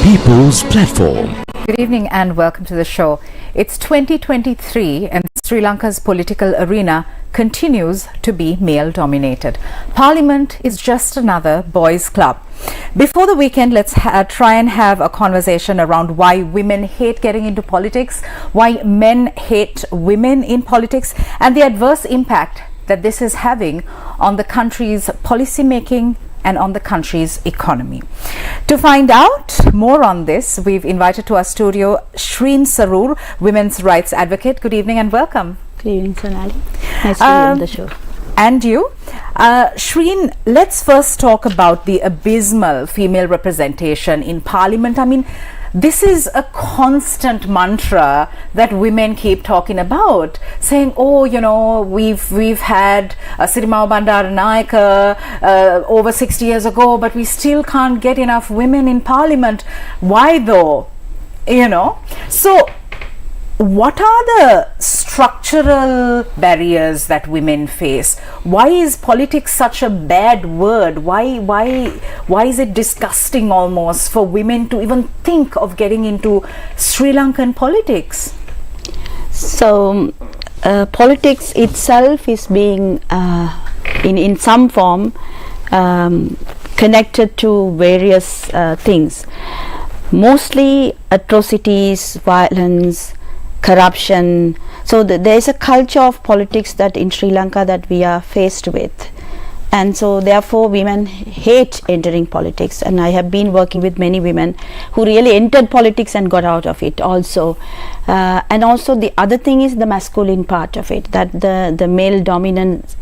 People's Platform. Good evening and welcome to the show. It's 2023 and Sri Lanka's political arena continues to be male dominated. Parliament is just another boys' club. Before the weekend, let's try and have a conversation around why women hate getting into politics, why men hate women in politics, and the adverse impact that this is having on the country's policy making and on the country's economy. To find out more on this, we've invited to our studio Shreen Saroor, women's rights advocate. Good evening and welcome. Good evening, Sonali. Nice to be on the show. And you. Shreen, let's first talk about the abysmal female representation in Parliament. I mean, this is a constant mantra that women keep talking about, saying, oh, you know, we've had Sirimao Bandaranayake over 60 years ago, but we still can't get enough women in Parliament. Why though? You know, so what are the structural barriers that women face? Why is politics such a bad word? Why is it disgusting almost for women to even think of getting into Sri Lankan politics? So, politics itself is being in some form connected to various things, mostly atrocities, violence, corruption. So there is a culture of politics that in Sri Lanka that we are faced with, and so therefore women hate entering politics. And I have been working with many women who really entered politics and got out of it also. And also the other thing is the masculine part of it, that the male dominant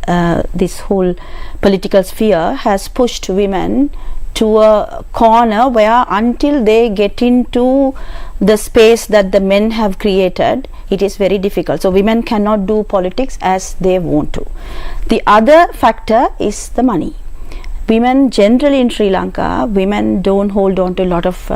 this whole political sphere has pushed women to a corner where until they get into the space that the men have created, it is very difficult. So women cannot do politics as they want to. The other factor is the money. Women generally in Sri Lanka, women don't hold on to a lot of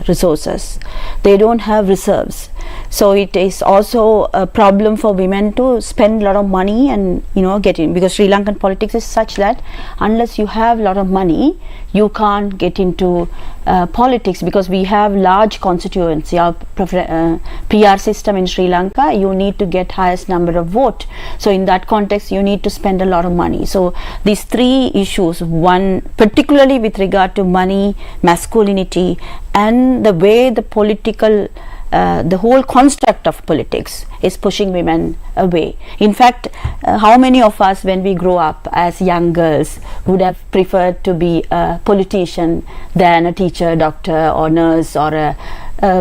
resources. They don't have reserves. So it is also a problem for women to spend a lot of money and, you know, get in, because Sri Lankan politics is such that unless you have a lot of money, you can't get into politics, because we have large constituency. Our PR system in Sri Lanka, you need to get highest number of vote. So in that context, you need to spend a lot of money. So these three issues, one particularly with regard to money, masculinity, and the way the political the whole construct of politics is pushing women away. In fact, how many of us when we grow up as young girls would have preferred to be a politician than a teacher, doctor or nurse or a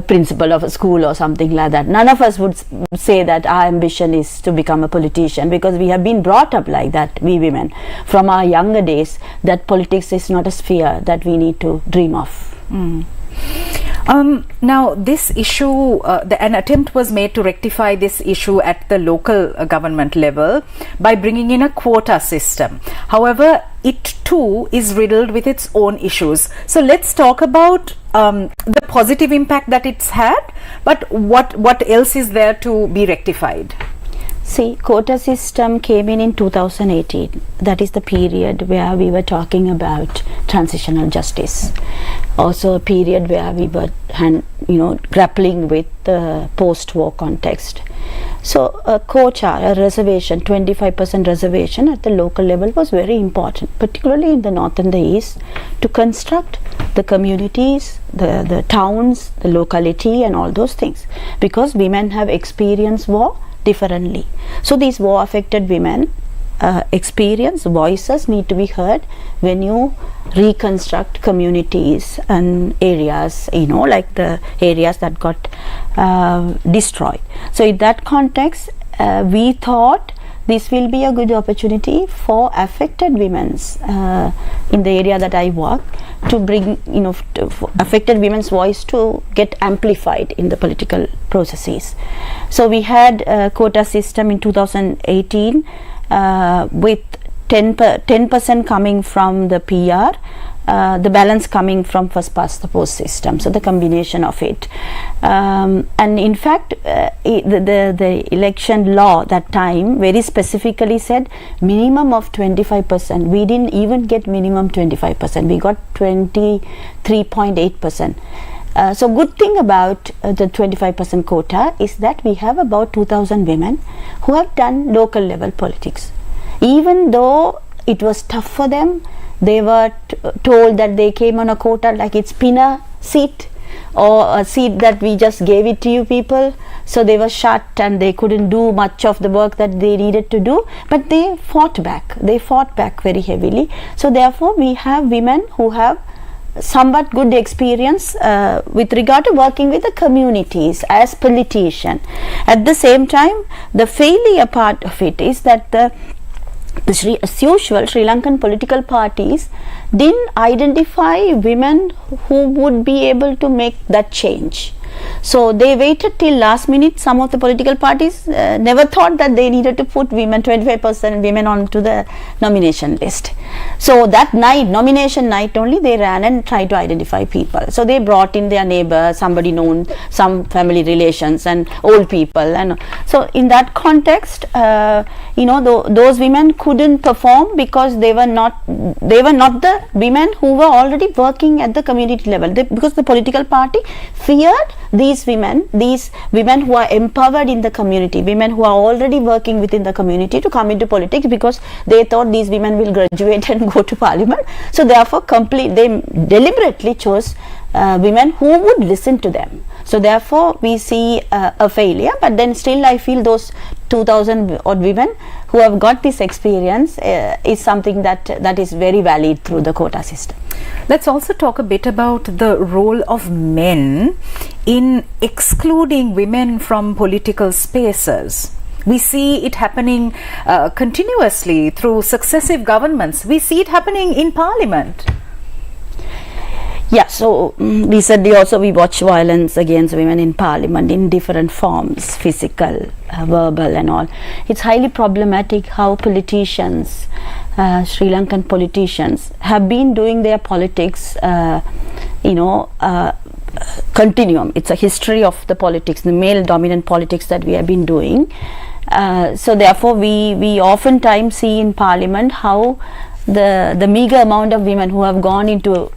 principal of a school or something like that? None of us would say that our ambition is to become a politician, because we have been brought up like that, we women, from our younger days, that politics is not a sphere that we need to dream of. Now this issue, an attempt was made to rectify this issue at the local government level by bringing in a quota system. However, it too is riddled with its own issues. So let's talk about the positive impact that it's had, but what else is there to be rectified? See, quota system came in 2018. That is the period where we were talking about transitional justice. Also a period where we were grappling with the post-war context. So a quota, a reservation, 25% reservation at the local level was very important, particularly in the north and the east, to construct the communities, the towns, the locality and all those things, because women have experienced war differently. So these war affected women experience, voices need to be heard when you reconstruct communities and areas, you know, like the areas that got destroyed. So in that context, we thought this will be a good opportunity for affected women's in the area that I work, to bring, you know, affected women's voice to get amplified in the political processes. So we had a quota system in 2018 with 10% coming from the PR, the balance coming from first past the post system, so the combination of it. And in fact, the election law that time very specifically said minimum of 25%. We didn't even get minimum 25%, we got 23.8%. So good thing about the 25% quota is that we have about 2,000 women who have done local level politics. Even though it was tough for them, they were told that they came on a quota like it's pinner seat or a seat that we just gave it to you people. So they were shut and they couldn't do much of the work that they needed to do, but they fought back very heavily. So therefore we have women who have somewhat good experience with regard to working with the communities as politicians. At the same time, the failure part of it is that as usual, Sri Lankan political parties didn't identify women who would be able to make that change. So they waited till last minute. Some of the political parties never thought that they needed to put women, 25% women onto the nomination list. So that night, nomination night only, they ran and tried to identify people. So they brought in their neighbor, somebody known, some family relations and old people. And so in that context, those women couldn't perform because they were not the women who were already working at the community level. Because the political party feared these women who are empowered in the community, women who are already working within the community to come into politics, because they thought these women will graduate and go to parliament. So therefore they deliberately chose women who would listen to them. So therefore we see a failure, but then still I feel those 2,000 odd women who have got this experience is something that is very valid through the quota system. Let's also talk a bit about the role of men in excluding women from political spaces. We see it happening continuously through successive governments. We see it happening in parliament. Yeah, so recently also we watch violence against women in parliament in different forms, physical, verbal and all. It's highly problematic how politicians, Sri Lankan politicians, have been doing their politics, continuum. It's a history of the politics, the male dominant politics that we have been doing. So therefore we oftentimes see in parliament how the meager amount of women who have gone into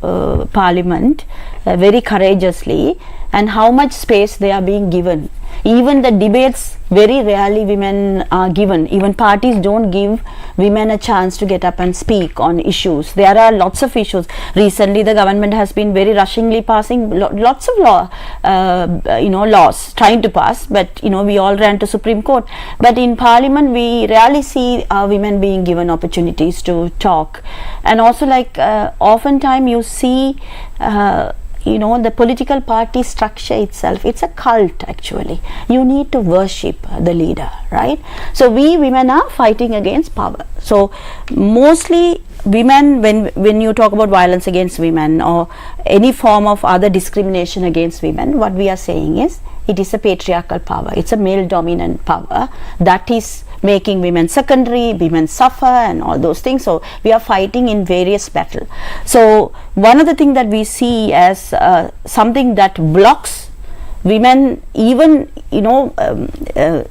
parliament very courageously, and how much space they are being given. Even the debates, very rarely women are given. Even parties don't give women a chance to get up and speak on issues. There are lots of issues. Recently the government has been very rushingly passing lots of laws, trying to pass, but we all ran to Supreme Court. But in parliament we rarely see women being given opportunities to talk. And also oftentimes you see the political party structure itself, it's a cult actually. You need to worship the leader, right? So we women are fighting against power. So mostly women, when you talk about violence against women or any form of other discrimination against women, what we are saying is it is a patriarchal power. It's a male dominant power that is making women secondary, women suffer and all those things. So we are fighting in various battles. So one of the things that we see as something that blocks women even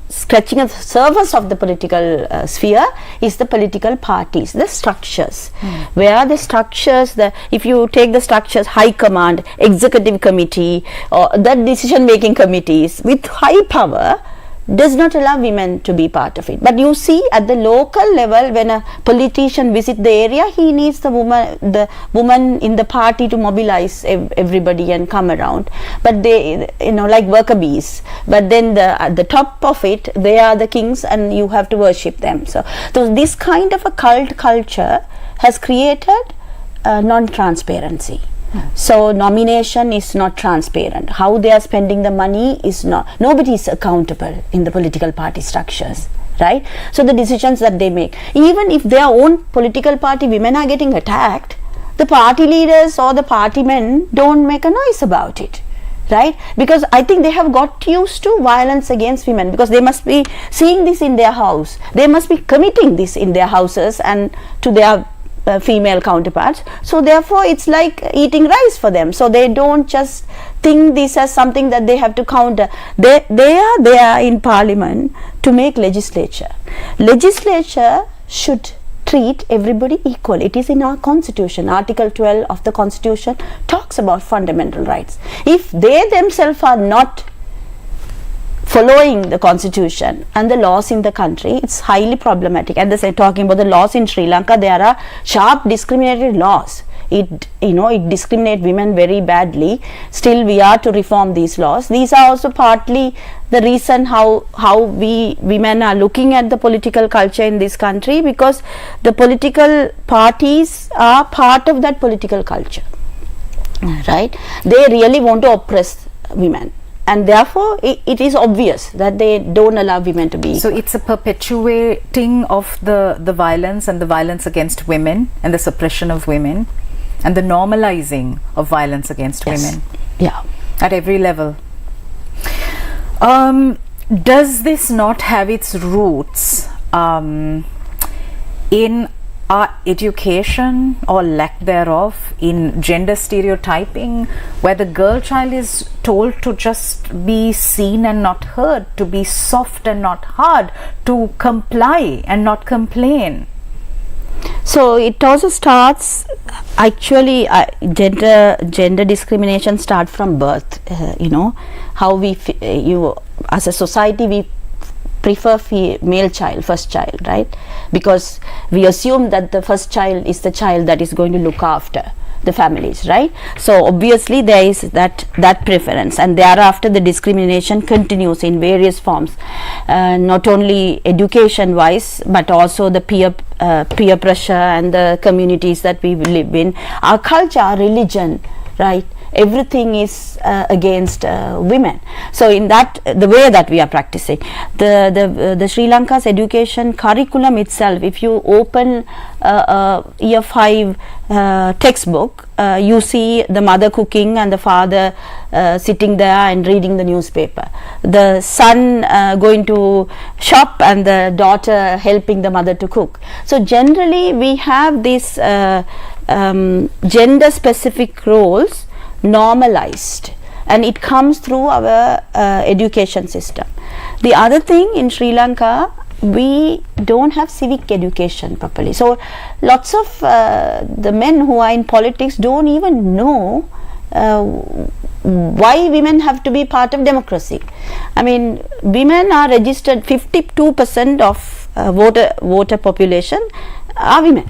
scratching the surface of the political sphere is the political parties, the structures. Where the structures, if you take the structures, high command, executive committee, or the decision making committees with high power, does not allow women to be part of it. But you see at the local level, when a politician visits the area, he needs the woman in the party to mobilize everybody and come around. But they, like worker bees. But then at the top of it, they are the kings and you have to worship them. So this kind of a cult culture has created non-transparency. So nomination is not transparent. How they are spending the money is not, nobody is accountable in the political party structures, right? So the decisions that they make, even if their own political party women are getting attacked, the party leaders or the party men don't make a noise about it, right? Because I think they have got used to violence against women, because they must be seeing this in their house, they must be committing this in their houses and to their female counterparts. So therefore it's like eating rice for them. So they don't just think this as something that they have to counter. They are there in parliament to make legislature. Legislature should treat everybody equal. It is in our constitution. Article 12 of the constitution talks about fundamental rights. If they themselves are not following the constitution and the laws in the country, it's highly problematic. And talking about the laws in Sri Lanka, there are sharp discriminatory laws. It discriminates women very badly. Still we are to reform these laws. These are also partly the reason how we women are looking at the political culture in this country, because the political parties are part of that political culture, right? They really want to oppress women, and therefore it is obvious that they don't allow women to be. So it's a perpetuating of the violence and the violence against women and the suppression of women and the normalizing of violence against women. Yeah. At every level. Does this not have its roots in our education or lack thereof, in gender stereotyping, where the girl child is told to just be seen and not heard, to be soft and not hard, to comply and not complain? So it also starts, actually gender discrimination starts from birth. How we as a society we prefer male child, first child, right? Because we assume that the first child is the child that is going to look after the families, right? So obviously there is that preference, and thereafter the discrimination continues in various forms, not only education wise but also the peer pressure and the communities that we live in, our culture, our religion, right? Everything is against women. So in that, the way that we are practicing the Sri Lanka's education curriculum itself, if you open year 5 textbook, you see the mother cooking and the father sitting there and reading the newspaper, the son going to shop and the daughter helping the mother to cook. So generally we have these gender specific roles normalized, and it comes through our education system. The other thing, in Sri Lanka we don't have civic education properly, so lots of the men who are in politics don't even know why women have to be part of democracy. I mean, women are registered, 52% of voter population are women,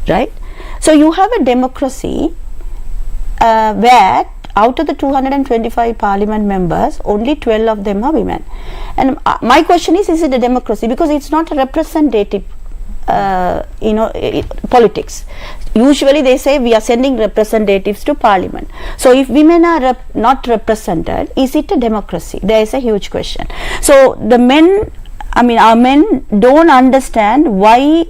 right? So you have a democracy where out of the 225 parliament members, only 12 of them are women. And my question is it a democracy? Because it's not a representative politics. Usually they say we are sending representatives to parliament. So if women are not represented, is it a democracy? There is a huge question. So the men, our men don't understand why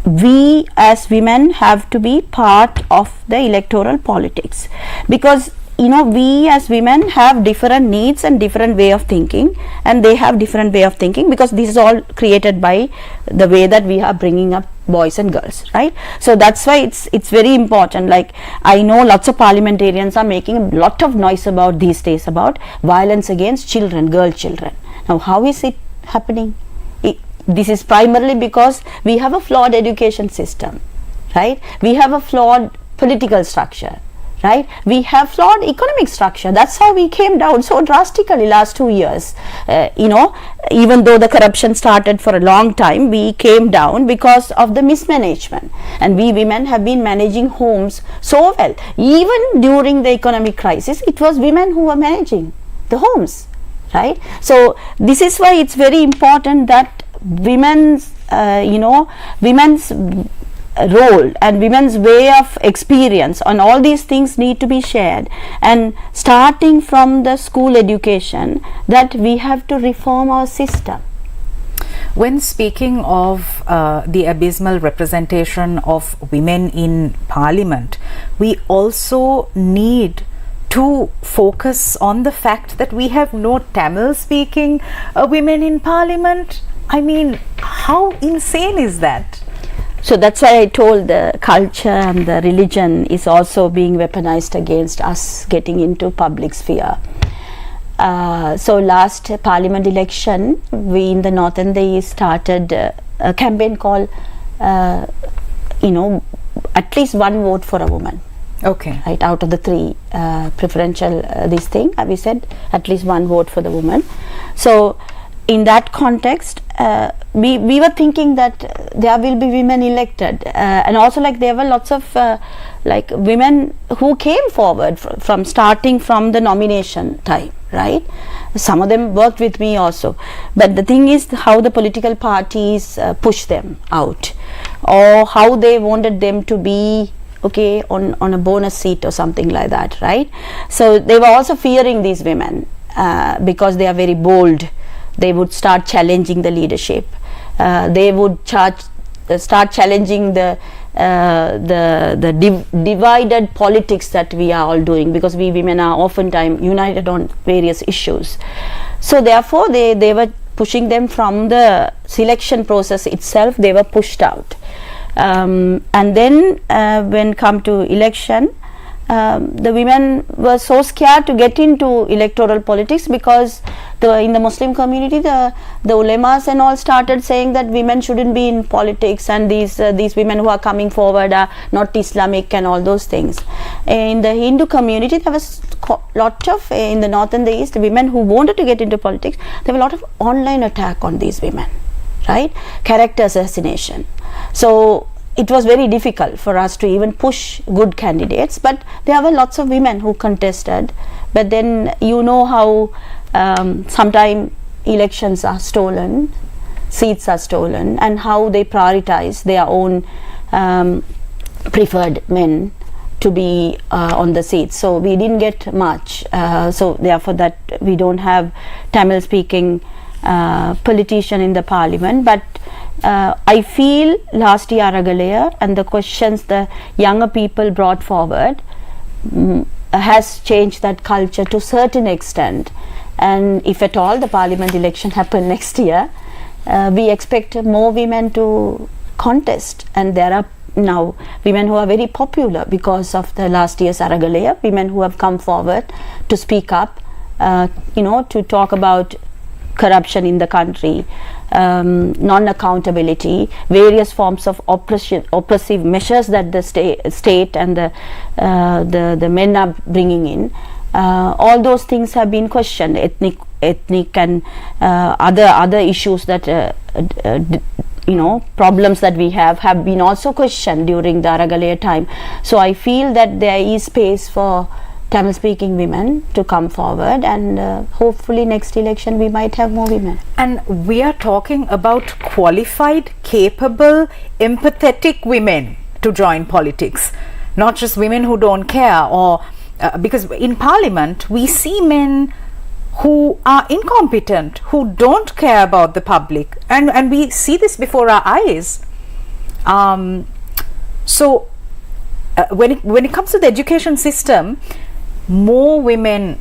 we as women have to be part of the electoral politics, because we as women have different needs and different way of thinking, and they have different way of thinking, because this is all created by the way that we are bringing up boys and girls, right? So that's why it's very important. Like, I know lots of parliamentarians are making a lot of noise about these days about violence against children, girl children. Now how is it happening? This is primarily because we have a flawed education system, right? We have a flawed political structure, right? We have flawed economic structure. That's how we came down so drastically last 2 years. Even though the corruption started for a long time, we came down because of the mismanagement. And we women have been managing homes so well. Even during the economic crisis, it was women who were managing the homes, right? So this is why it's very important that women's role and women's way of experience on all these things need to be shared, and starting from the school education, that we have to reform our system. When speaking of the abysmal representation of women in parliament, we also need to focus on the fact that we have no Tamil speaking women in parliament. I mean, how insane is that? So that's why I told the culture and the religion is also being weaponized against us getting into public sphere. So last parliament election, we in the North End, they started a campaign called at least one vote for a woman. Okay. Right, out of the three preferential this thing, we said at least one vote for the woman. So in that context, we were thinking that there will be women elected, and also like there were lots of like women who came forward from starting from the nomination time, right? Some of them worked with me also, but the thing is how the political parties push them out, or how they wanted them to be on a bonus seat or something like that, right? So they were also fearing these women because they are very bold. They would start challenging the leadership. They would start challenging the divided politics that we are all doing, because we women are oftentimes united on various issues. So therefore they were pushing them from the selection process itself. They were pushed out. And then when come to election, the women were so scared to get into electoral politics, because in the Muslim community the ulemas and all started saying that women shouldn't be in politics, and these women who are coming forward are not Islamic and all those things. In the Hindu community there was lot of, in the north and the east, women who wanted to get into politics. There were a lot of online attack on these women, right? Character assassination. So it was very difficult for us to even push good candidates, but there were lots of women who contested. But then how sometimes elections are stolen, seats are stolen, and how they prioritize their own preferred men to be on the seats. So we didn't get much. So therefore that we don't have Tamil speaking politician in the parliament. But I feel last year Aragalaya and the questions the younger people brought forward has changed that culture to a certain extent. And if at all the parliament election happen next year, we expect more women to contest, and there are now women who are very popular because of the last year's Aragalaya, women who have come forward to speak up, to talk about corruption in the country, non-accountability, various forms of oppressive measures that the state and the men are bringing in. All those things have been questioned. Ethnic and other issues that problems that we have been also questioned during the Aragalaya time. So I feel that there is space for Tamil speaking women to come forward, and hopefully next election we might have more women. And we are talking about qualified, capable, empathetic women to join politics, not just women who don't care, or because in parliament we see men who are incompetent, who don't care about the public, and we see this before our eyes. So when it comes to the education system, more women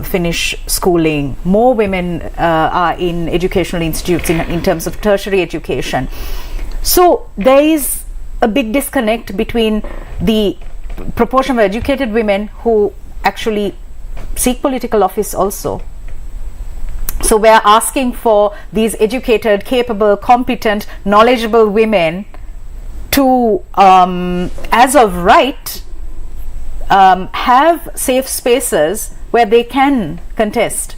finish schooling, more women are in educational institutes in terms of tertiary education. So there is a big disconnect between the proportion of educated women who actually seek political office also. So we are asking for these educated, capable, competent, knowledgeable women to, as of right, have safe spaces where they can contest.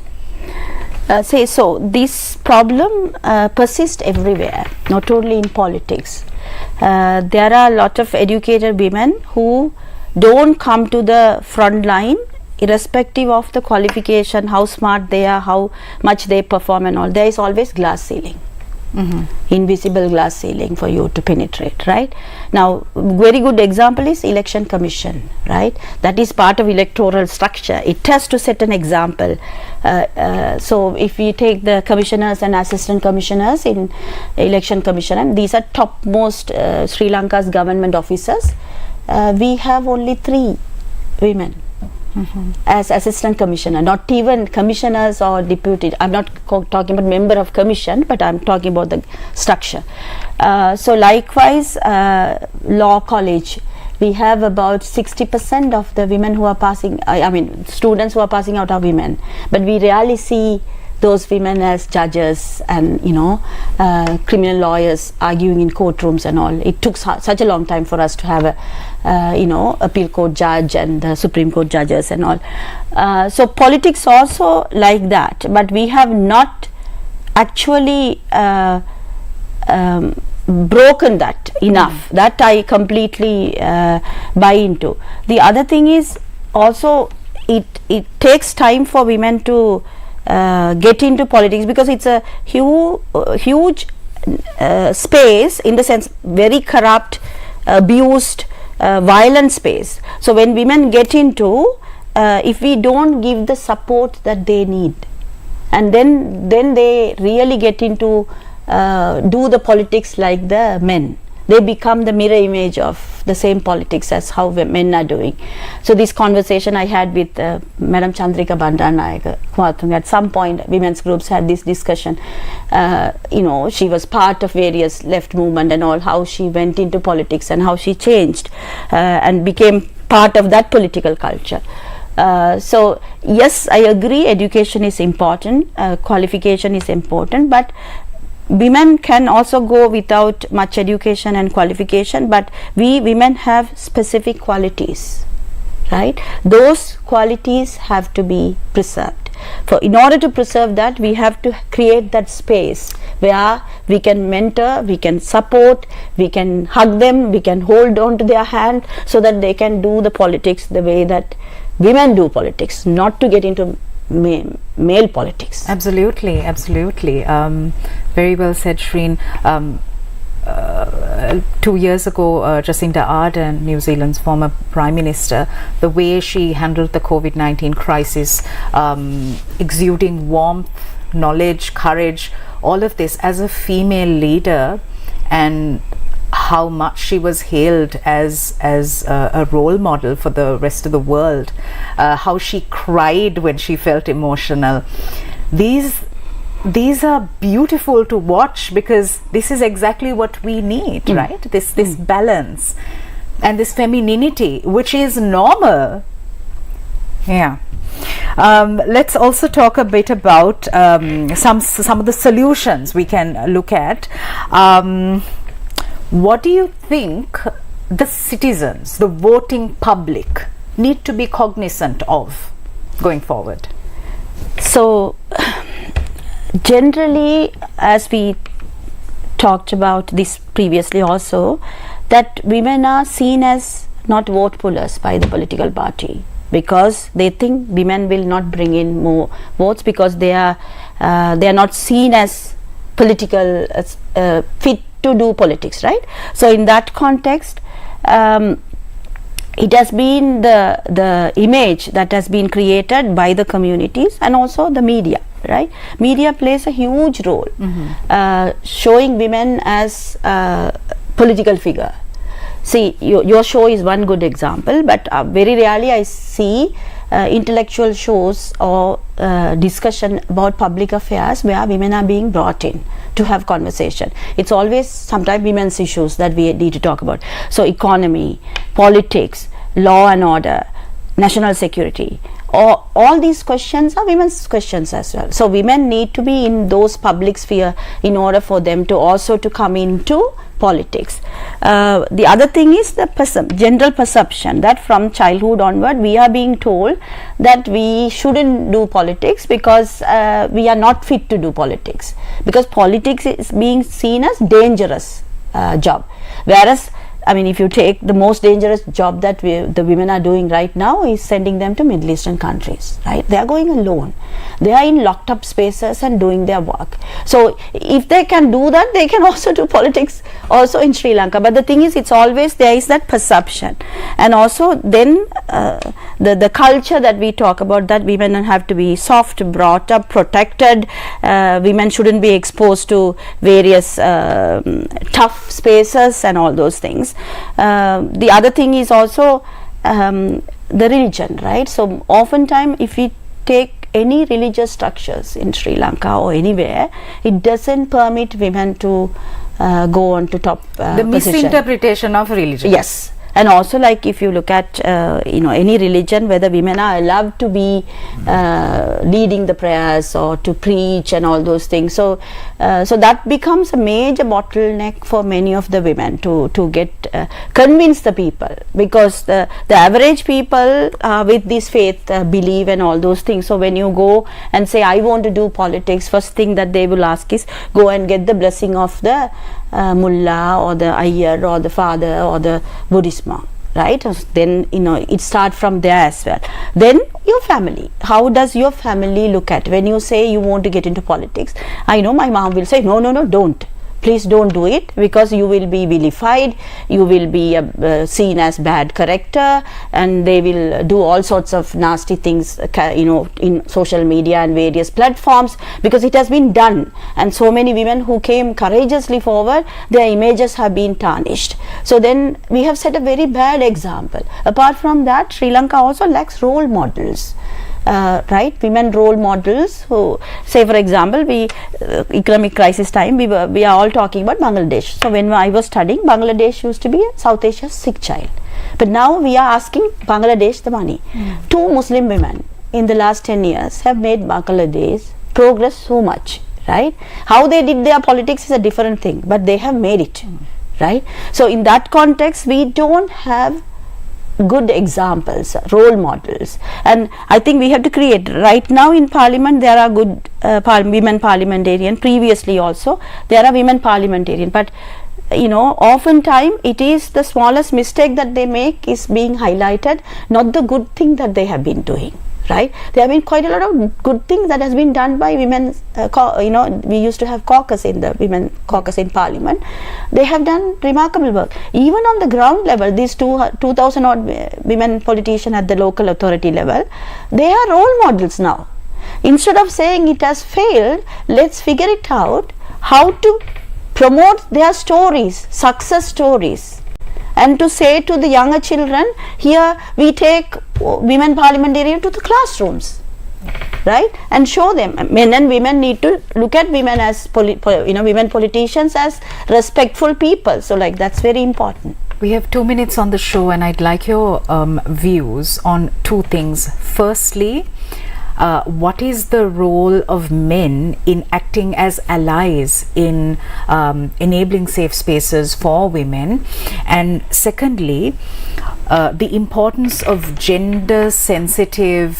So this problem persists everywhere, not only in politics. There are a lot of educated women who don't come to the front line, irrespective of the qualification, how smart they are, how much they perform and all. There is always glass ceiling. Invisible glass ceiling for you to penetrate, right? Now very good example is election commission, right? That is part of electoral structure. It has to set an example. So if we take the commissioners and assistant commissioners in election commission, and these are topmost Sri Lanka's government officers, we have only 3 women as assistant commissioner, not even commissioners or deputy. I'm not talking about member of commission, but I'm talking about the structure. So likewise, law college, we have about 60% of the women who are passing, students who are passing out are women, but we rarely see those women as judges and criminal lawyers arguing in courtrooms and all. It took such a long time for us to have a appeal court judge and the Supreme Court judges and all. So politics also like that, but we have not actually broken that enough. That I completely buy into. The other thing is also it takes time for women to get into politics, because it's a huge space, in the sense very corrupt, abused, violent space. So when women get into, if we don't give the support that they need, and then they really get into do the politics like the men. They become the mirror image of the same politics as how men are doing. So this conversation I had with Madam Chandrika Bandaranaike, at some point women's groups had this discussion. She was part of various left movement and all, how she went into politics and how she changed and became part of that political culture. So yes, I agree, education is important, qualification is important, but women can also go without much education and qualification, but we women have specific qualities, right? Those qualities have to be preserved. In order to preserve that, we have to create that space where we can mentor, we can support, we can hug them, we can hold on to their hand, so that they can do the politics the way that women do politics, not to get into male politics. Absolutely. Very well said, Shreen. 2 years ago, Jacinda Ardern, New Zealand's former Prime Minister, the way she handled the COVID-19 crisis, exuding warmth, knowledge, courage, all of this as a female leader, and how much she was hailed as a role model for the rest of the world, how she cried when she felt emotional. These are beautiful to watch, because this is exactly what we need, right? This balance and this femininity, which is normal. Yeah. Let's also talk a bit about some of the solutions we can look at. What do you think the citizens, the voting public, need to be cognizant of going forward? So generally, as we talked about this previously also, that women are seen as not vote pullers by the political party, because they think women will not bring in more votes, because they are not seen as political fit to do politics, right? So in that context, it has been the image that has been created by the communities and also the media, right? Media plays a huge role, showing women as political figure. See, your show is one good example, but very rarely I see intellectual shows or discussion about public affairs where women are being brought in to have conversation. It's always sometimes women's issues that we need to talk about. So economy, politics, law and order, national security, all these questions are women's questions as well. So women need to be in those public sphere in order for them to also to come into politics. The other thing is the general perception that from childhood onward we are being told that we shouldn't do politics because we are not fit to do politics, because politics is being seen as dangerous job, whereas I mean, if you take the most dangerous job that the women are doing right now is sending them to Middle Eastern countries, right? They are going alone. They are in locked up spaces and doing their work. So if they can do that, they can also do politics also in Sri Lanka. But the thing is, it's always there is that perception. And also then the culture that we talk about, that women have to be soft, brought up, protected. Women shouldn't be exposed to various tough spaces and all those things. The other thing is also the religion, right? So oftentimes if we take any religious structures in Sri Lanka or anywhere, it doesn't permit women to go on to top the position. misinterpretation of religion. Yes. And also, like if you look at any religion, whether women are allowed to be leading the prayers or to preach and all those things, so that becomes a major bottleneck for many of the women to get convince the people, because the average people with this faith believe and all those things. So when you go and say I want to do politics, first thing that they will ask is go and get the blessing of the mullah or the ayar or the father or the Buddhist monk, right? Then it starts from there as well. Then your family, how does your family look at when you say you want to get into politics? I know my mom will say no, don't, please don't do it, because you will be vilified, you will be seen as bad character, and they will do all sorts of nasty things in social media and various platforms, because it has been done, and so many women who came courageously forward, their images have been tarnished. So then we have set a very bad example. Apart from that, Sri Lanka also lacks role models. Right, women role models who, say for example, economic crisis time, we are all talking about Bangladesh. So when I was studying, Bangladesh used to be South Asia's sick child, but now we are asking Bangladesh the money. 2 Muslim women in the last 10 years have made Bangladesh progress so much, right? How they did their politics is a different thing, but they have made it, right? So in that context, we don't have good examples, role models, and I think we have to create. Right now in parliament there are good women parliamentarian. Previously also there are women parliamentarian, but oftentimes it is the smallest mistake that they make is being highlighted, not the good thing that they have been doing. Right, there have been quite a lot of good things that has been done by women. We used to have caucus in the women caucus in parliament. They have done remarkable work. Even on the ground level, these 2,000 odd women politicians at the local authority level, they are role models now. Instead of saying it has failed, let's figure it out how to promote their stories, success stories, and to say to the younger children, here we take women parliamentarian to the classrooms, right, and show them men and women need to look at women as women politicians as respectful people. So like that's very important. We have 2 minutes on the show, and I'd like your views on 2 things. Firstly, what is the role of men in acting as allies in enabling safe spaces for women? And secondly, the importance of gender sensitivity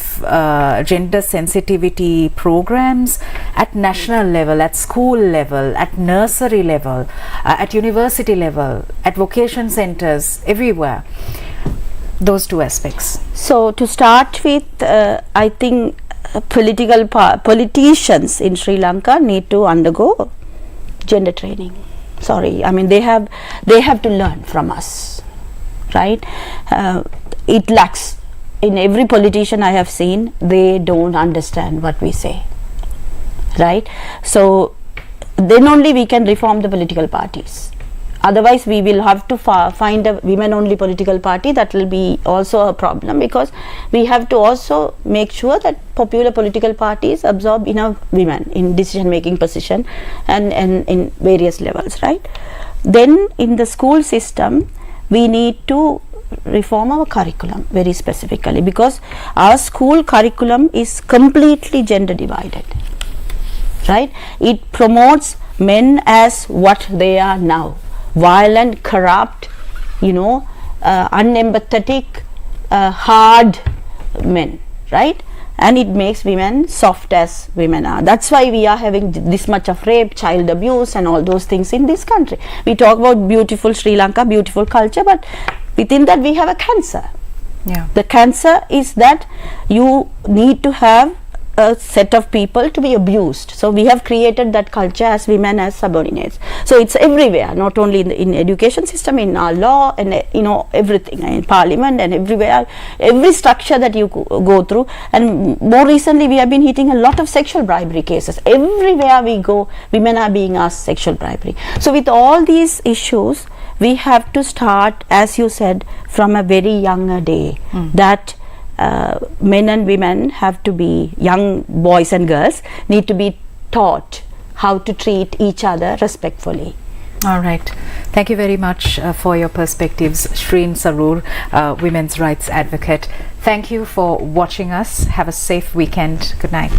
programs at national level, at school level, at nursery level, at university level, at vocation centers, everywhere. Those 2 aspects. So to start with, I think politicians in Sri Lanka need to undergo gender training. Sorry, I mean they have to learn from us, right? It lacks in every politician I have seen. They don't understand what we say, right? So then only we can reform the political parties. Otherwise we will have to find a women only political party. That will be also a problem, because we have to also make sure that popular political parties absorb enough women in decision making position and in various levels, right? Then in the school system we need to reform our curriculum very specifically, because our school curriculum is completely gender divided, right? It promotes men as what they are now: violent, corrupt, unempathetic, hard men, right? And it makes women soft as women are. That's why we are having this much of rape, child abuse and all those things in this country. We talk about beautiful Sri Lanka, beautiful culture, but within that we have a cancer. Yeah. The cancer is that you need to have a set of people to be abused. So we have created that culture as women as subordinates. So it's everywhere, not only in education system, in our law, and everything, in parliament and everywhere, every structure that you go through. And more recently we have been hitting a lot of sexual bribery cases. Everywhere we go, women are being asked sexual bribery. So with all these issues, we have to start, as you said, from a very younger day, that men and women have to be, young boys and girls need to be taught how to treat each other respectfully. All right. Thank you very much for your perspectives, Shreen Saroor, women's rights advocate. Thank you for watching us. Have a safe weekend. Good night.